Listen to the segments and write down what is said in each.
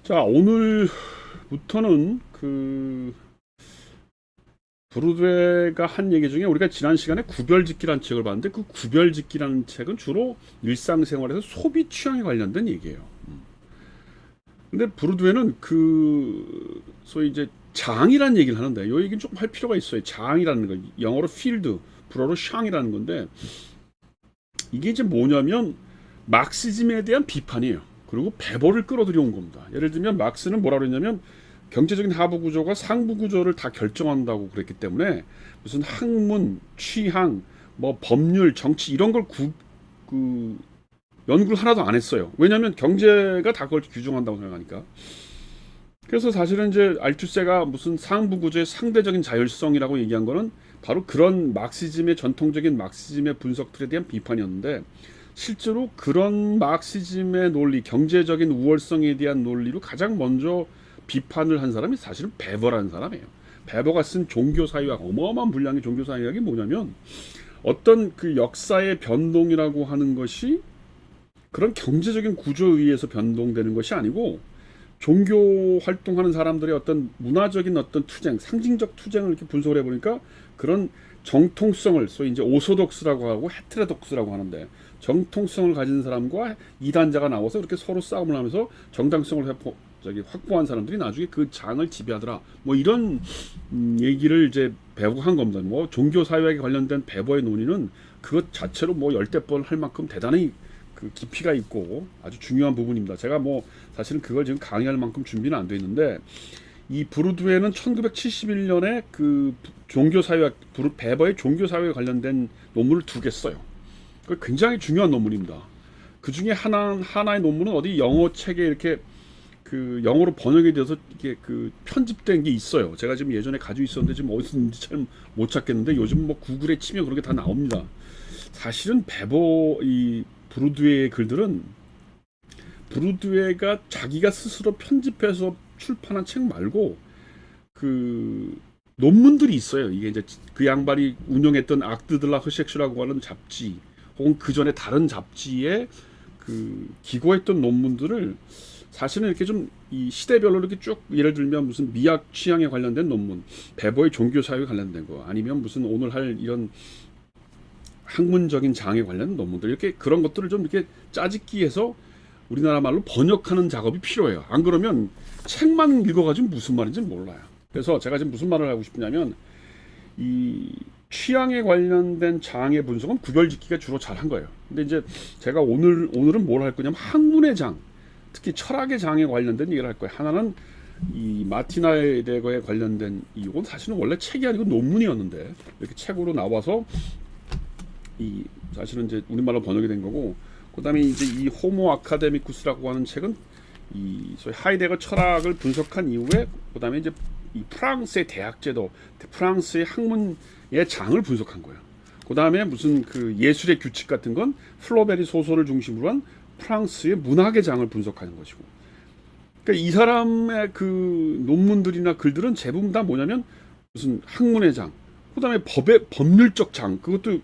자, 오늘부터는 브루드웨가 한 얘기 중에 우리가 지난 시간에 구별짓기라는 책을 봤는데, 그 구별짓기라는 책은 주로 일상생활에서 소비 취향에 관련된 얘기예요. 근데 브루드웨는 소위 이제 장이라는 얘기를 하는데, 이 얘기는 조금 할 필요가 있어요. 장이라는 거, 영어로 필드, 불어로 샹이라는 건데, 이게 이제 뭐냐면 막시즘에 대한 비판이에요. 그리고 배보를 끌어들여온 겁니다. 예를 들면 막스는 뭐라고 했냐면, 경제적인 하부 구조가 상부 구조를 다 결정한다고 그랬기 때문에 무슨 학문, 취향, 뭐 법률, 정치 이런 걸 연구를 하나도 안 했어요. 왜냐하면 경제가 다 그걸 규정한다고 생각하니까. 그래서 사실은 이제 알투세가 무슨 상부 구조의 상대적인 자율성이라고 얘기한 거는 바로 그런 막시즘의 전통적인 막시즘의 분석들에 대한 비판이었는데, 실제로 그런 막시즘의 논리, 경제적인 우월성에 대한 논리로 가장 먼저 비판을 한 사람이 사실은 베버라는 사람이에요. 베버가 쓴 종교사회학, 어마어마한 분량의 종교사회학이 뭐냐면, 어떤 그 역사의 변동이라고 하는 것이 그런 경제적인 구조에 의해서 변동되는 것이 아니고, 종교 활동하는 사람들의 어떤 문화적인 어떤 투쟁, 상징적 투쟁을 이렇게 분석을 해보니까, 그런 정통성을, 소위 이제 오소독스라고 하고 헤테로독스라고 하는데, 정통성을 가진 사람과 이단자가 나와서 이렇게 서로 싸움을 하면서 정당성을 확보한 사람들이 나중에 그 장을 지배하더라. 뭐 이런 얘기를 이제 배부한 겁니다. 뭐 종교 사회에 관련된 배버의 논의는 그것 자체로 뭐 열대 번 할 만큼 대단히 그 깊이가 있고 아주 중요한 부분입니다. 제가 뭐 사실은 그걸 지금 강의할 만큼 준비는 안 돼 있는데, 이 브루드웨는 1971년에 그 종교사회학, 베버의 종교사회에 관련된 논문을 두 개 써요. 그 굉장히 중요한 논문입니다. 그 중에 하나의 논문은 어디 영어 책에 이렇게 그 영어로 번역이 돼서 이게 그 편집된 게 있어요. 제가 지금 예전에 가지고 있었는데 지금 어디서 있는지 잘 못 찾겠는데, 요즘 뭐 구글에 치면 그렇게 다 나옵니다. 사실은 베버 이 브루드웨의 글들은, 브루드웨가 자기가 스스로 편집해서 출판한 책 말고 그 논문들이 있어요. 이게 이제 그 양반이 운영했던 악드들라 허섹슈라고 하는 잡지, 혹은 그 전에 다른 잡지에 그 기고했던 논문들을 사실은 이렇게 좀 이 시대별로 이렇게 쭉, 예를 들면 무슨 미학 취향에 관련된 논문, 베버의 종교 사회에 관련된 거, 아니면 무슨 오늘 할 이런 학문적인 장에 관련된 논문들, 이렇게 그런 것들을 좀 이렇게 짜집기해서 우리나라 말로 번역하는 작업이 필요해요. 안 그러면 책만 읽어가지고 무슨 말인지 몰라요. 그래서 제가 지금 무슨 말을 하고 싶냐면, 이 취향에 관련된 장의 분석은 구별짓기가 주로 잘한 거예요. 근데 이제 제가 오늘은 뭘 할 거냐면 학문의 장, 특히 철학의 장에 관련된 얘기를 할 거예요. 하나는 이 마틴 하이데거에 관련된, 이건 사실은 원래 책이 아니고 논문이었는데 이렇게 책으로 나와서 이 사실은 이제 우리말로 번역이 된 거고, 그다음에 이제 이 호모 아카데미쿠스라고 하는 책은 이 소위 하이데거 철학을 분석한 이후에, 그다음에 이제 이 프랑스의 대학제도, 프랑스의 학문의 장을 분석한 거예요. 그다음에 무슨 그 예술의 규칙 같은 건 플로베리 소설을 중심으로 한 프랑스의 문학의 장을 분석하는 것이고, 그러니까 이 사람의 그 논문들이나 글들은 대부분 다 뭐냐면 무슨 학문의 장, 그다음에 법률적 장, 그것도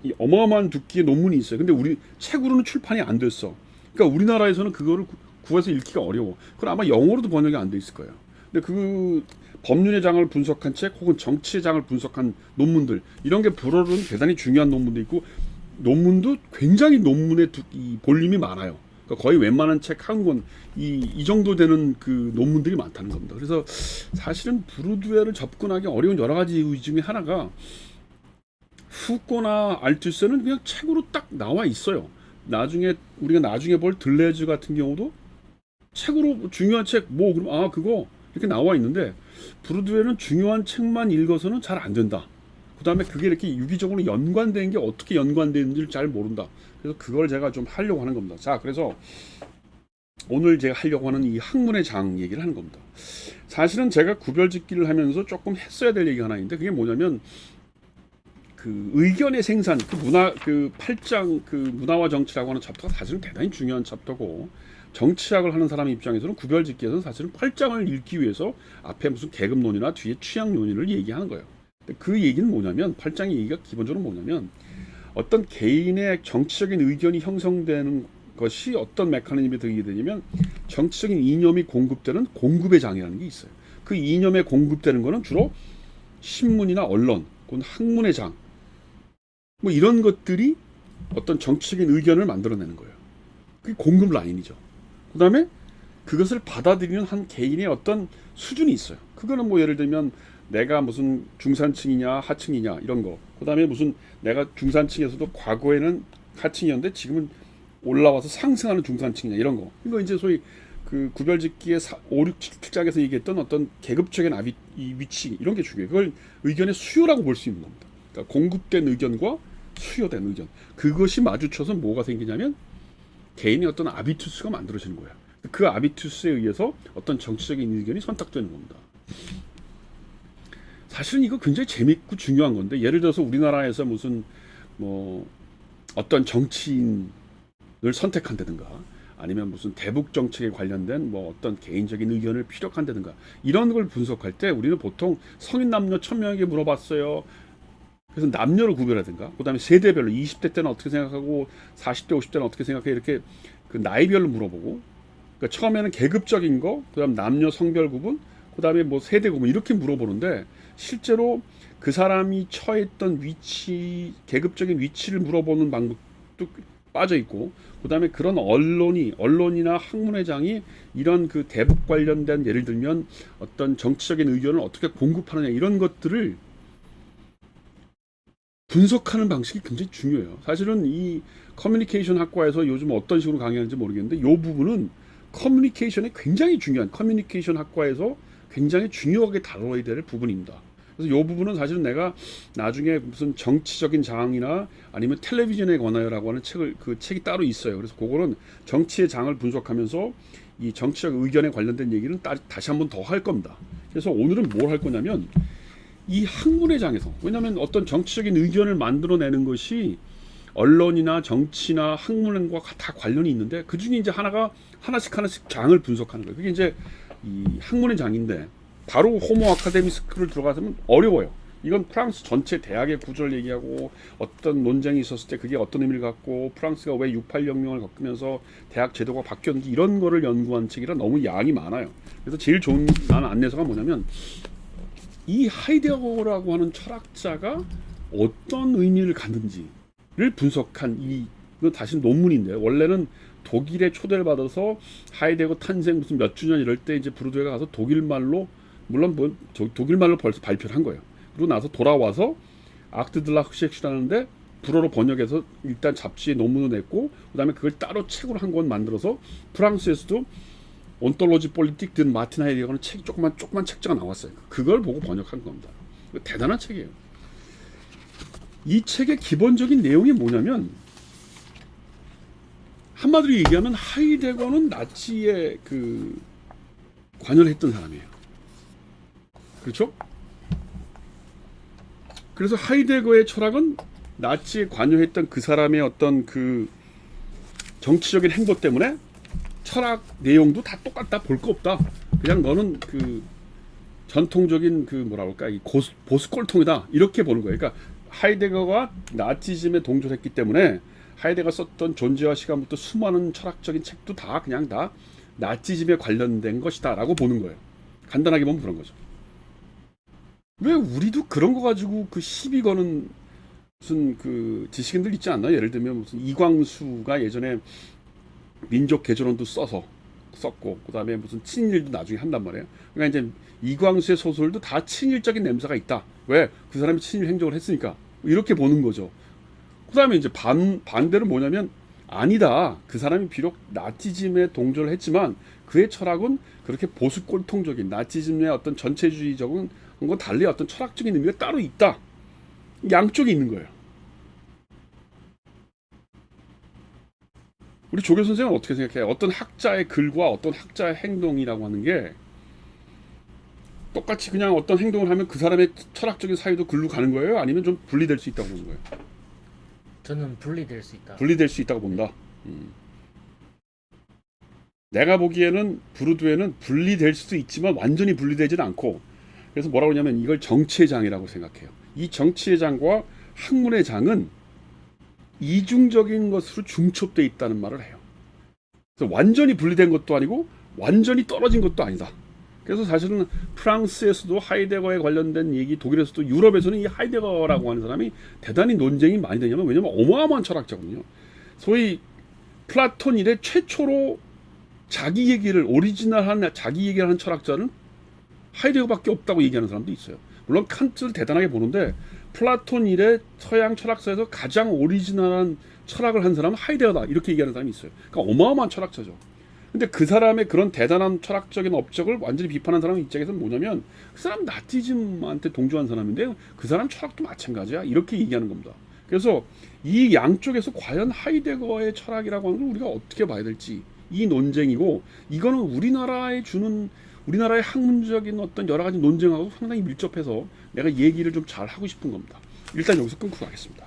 이 어마어마한 두께의 논문이 있어요. 근데 우리 책으로는 출판이 안 됐어. 그러니까 우리나라에서는 그거를 구해서 읽기가 어려워. 그건 아마 영어로도 번역이 안 돼 있을 거예요. 근데 그 법률의 장을 분석한 책, 혹은 정치의 장을 분석한 논문들, 이런 게 불어로는 대단히 중요한 논문도 있고, 논문도 굉장히 논문의 이 볼륨이 많아요. 그러니까 거의 웬만한 책 한 권, 이 정도 되는 그 논문들이 많다는 겁니다. 그래서 사실은 브루드웨를 접근하기 어려운 여러 가지 이유 중에 하나가, 후코나 알투스는 그냥 책으로 딱 나와 있어요. 우리가 나중에 볼 들레즈 같은 경우도 책으로 중요한 책, 뭐 그럼 그거 이렇게 나와 있는데, 브루드웨는 중요한 책만 읽어서는 잘 안 된다. 그다음에 그게 이렇게 유기적으로 연관된 게 어떻게 연관되는지를 잘 모른다. 그래서 그걸 제가 좀 하려고 하는 겁니다. 자, 그래서 오늘 제가 하려고 하는 이 학문의 장 얘기를 하는 겁니다. 사실은 제가 구별짓기를 하면서 조금 했어야 될 얘기가 하나 있는데, 그게 뭐냐면 그 의견의 생산, 그 문화, 그 8장 그 문화와 정치라고 하는 챕터가 사실은 대단히 중요한 챕터고, 정치학을 하는 사람 입장에서는 구별짓기에서는 사실은 8장을 읽기 위해서 앞에 무슨 계급론이나 뒤에 취향론을 얘기하는 거예요. 그 얘기는 뭐냐면, 8장의 얘기가 기본적으로 뭐냐면, 어떤 개인의 정치적인 의견이 형성되는 것이 어떤 메커니즘에 들게 되냐면, 정치적인 이념이 공급되는 공급의 장이라는 게 있어요. 그 이념에 공급되는 거는 주로 신문이나 언론, 혹은 학문의 장, 뭐 이런 것들이 어떤 정치적인 의견을 만들어내는 거예요. 그게 공급 라인이죠. 그 다음에 그것을 받아들이는 한 개인의 어떤 수준이 있어요. 그거는 뭐 예를 들면 내가 무슨 중산층이냐 하층이냐 이런 거. 그 다음에 무슨 내가 중산층에서도 과거에는 하층이었는데 지금은 올라와서 상승하는 중산층이냐 이런 거. 이거 이제 소위 그 구별짓기의 5, 6, 7장에서 얘기했던 어떤 계급적인 이 위치 이런 게 중요해요. 그걸 의견의 수요라고 볼 수 있는 겁니다. 그러니까 공급된 의견과 수요된 의견. 그것이 마주쳐서 뭐가 생기냐면 개인의 어떤 아비투스가 만들어지는 거야. 그 아비투스에 의해서 어떤 정치적인 의견이 선택되는 겁니다. 사실은 이거 굉장히 재밌고 중요한 건데 예를 들어서 우리나라에서 무슨 뭐 어떤 정치인을 선택한다든가 아니면 무슨 대북 정책에 관련된 뭐 어떤 개인적인 의견을 피력한다든가 이런 걸 분석할 때 우리는 보통 성인 남녀 1000명에게 물어봤어요. 그래서 남녀를 구별하든가 그다음에 세대별로 20대 때는 어떻게 생각하고 40대 50대는 어떻게 생각해 이렇게 그 나이별로 물어보고 그러니까 처음에는 계급적인 거 그다음 남녀 성별 구분 그다음에 뭐 세대 구분 이렇게 물어보는데 실제로 그 사람이 처했던 위치 계급적인 위치를 물어보는 방법도 빠져 있고 그다음에 그런 언론이나 학문회장이 이런 그 대북 관련된 예를 들면 어떤 정치적인 의견을 어떻게 공급하느냐 이런 것들을 분석하는 방식이 굉장히 중요해요. 사실은 이 커뮤니케이션 학과에서 요즘 어떤 식으로 강의하는지 모르겠는데 이 부분은 커뮤니케이션에 굉장히 중요한 커뮤니케이션 학과에서 굉장히 중요하게 다뤄야 될 부분입니다. 그래서 이 부분은 사실은 내가 나중에 무슨 정치적인 장이나 아니면 텔레비전에 관하여라고 하는 그 책이 따로 있어요. 그래서 그거는 정치의 장을 분석하면서 이 정치적 의견에 관련된 얘기는 다시 한번 더 할 겁니다. 그래서 오늘은 뭘 할 거냐면 이 학문의 장에서 왜냐하면 어떤 정치적인 의견을 만들어내는 것이 언론이나 정치나 학문과 다 관련이 있는데 그 중에 이제 하나씩 장을 분석하는 거예요. 그게 이제 이 학문의 장인데 바로 호모 아카데미 스쿨을 들어가서면 어려워요. 이건 프랑스 전체 대학의 구조를 얘기하고 어떤 논쟁이 있었을 때 그게 어떤 의미를 갖고 프랑스가 왜 68혁명을 겪으면서 대학 제도가 바뀌었는지 이런 거를 연구한 책이라 너무 양이 많아요. 그래서 제일 좋은 나는 안내서가 뭐냐면 이 하이데거라고 하는 철학자가 어떤 의미를 갖는지를 분석한 이건 다시 논문인데요. 원래는 독일의 초대를 받아서 하이데거 탄생 무슨 몇 주년 이럴 때 이제 브루드웨가 가서 독일말로 물론 뭐 독일말로 벌써 발표를 한 거예요. 그리고 나서 돌아와서 악트들라흐시엑슈라는데 불어로 번역해서 일단 잡지에 논문을 냈고 그다음에 그걸 따로 책으로 한 권 만들어서 프랑스에서도 온톨로지 폴리틱 든 마틴 하이데거는 책이 조그만 책자가 나왔어요. 그걸 보고 번역한 겁니다. 대단한 책이에요. 이 책의 기본적인 내용이 뭐냐면 한마디로 얘기하면 하이데거는 나치에 그 관여를 했던 사람이에요. 그렇죠? 그래서 하이데거의 철학은 나치에 관여했던 그 사람의 어떤 그 정치적인 행보 때문에 철학 내용도 다 똑같다 볼 거 없다. 그냥 너는 그 전통적인 그 뭐라 그럴까 이 보수 꼴통이다 이렇게 보는 거예요. 그러니까 하이데거가 나치즘에 동조했기 때문에 하이데거가 썼던 존재와 시간부터 수많은 철학적인 책도 다 그냥 다 나치즘에 관련된 것이다라고 보는 거예요. 간단하게 보면 그런 거죠. 왜 우리도 그런 거 가지고 그 시비 거는 무슨 그 지식인들 있지 않나? 예를 들면 무슨 이광수가 예전에 민족 개조론도 썼고 그다음에 무슨 친일도 나중에 한단 말이에요. 그러니까 이제 이광수의 소설도 다 친일적인 냄새가 있다. 왜? 그 사람이 친일 행정을 했으니까. 이렇게 보는 거죠. 그다음에 이제 반대로 뭐냐면 아니다. 그 사람이 비록 나치즘에 동조를 했지만 그의 철학은 그렇게 보수 꼴통적인 나치즘의 어떤 전체주의적인 건 달리 어떤 철학적인 의미가 따로 있다. 양쪽이 있는 거예요. 우리 조교 선생은 어떻게 생각해요? 어떤 학자의 글과 어떤 학자의 행동이라고 하는 게 똑같이 그냥 어떤 행동을 하면 그 사람의 철학적인 사유도 글로 가는 거예요? 아니면 좀 분리될 수 있다고 보는 거예요? 저는 분리될 수 있다. 분리될 수 있다고 본다. 내가 보기에는 브루드웨는 분리될 수도 있지만 완전히 분리되지는 않고 그래서 뭐라고 하냐면 이걸 정치의 장이라고 생각해요. 이 정치의 장과 학문의 장은 이중적인 것으로 중첩되어 있다는 말을 해요. 그래서 완전히 분리된 것도 아니고 완전히 떨어진 것도 아니다. 그래서 사실은 프랑스에서도 하이데거에 관련된 얘기, 독일에서도, 유럽에서는 이 하이데거라고 하는 사람이 대단히 논쟁이 많이 되냐면, 왜냐면 어마어마한 철학자거든요. 소위 플라톤 이래 최초로 자기 얘기를, 오리지널한 자기 얘기를 하는 철학자는 하이데거밖에 없다고 얘기하는 사람도 있어요. 물론 칸트를 대단하게 보는데 플라톤 이래 서양 철학사에서 가장 오리지널한 철학을 한 사람은 하이데거다, 이렇게 얘기하는 사람이 있어요. 그러니까 어마어마한 철학자죠. 근데 그 사람의 그런 대단한 철학적인 업적을 완전히 비판한 사람 입장에서는 뭐냐면, 그 사람 나치즘한테 동조한 사람인데 그 사람 철학도 마찬가지야, 이렇게 얘기하는 겁니다. 그래서 이 양쪽에서 과연 하이데거의 철학이라고 하는 걸 우리가 어떻게 봐야 될지, 이 논쟁이고, 이거는 우리나라의 학문적인 어떤 여러 가지 논쟁하고 상당히 밀접해서 내가 얘기를 좀 잘 하고 싶은 겁니다. 일단 여기서 끊고 가겠습니다.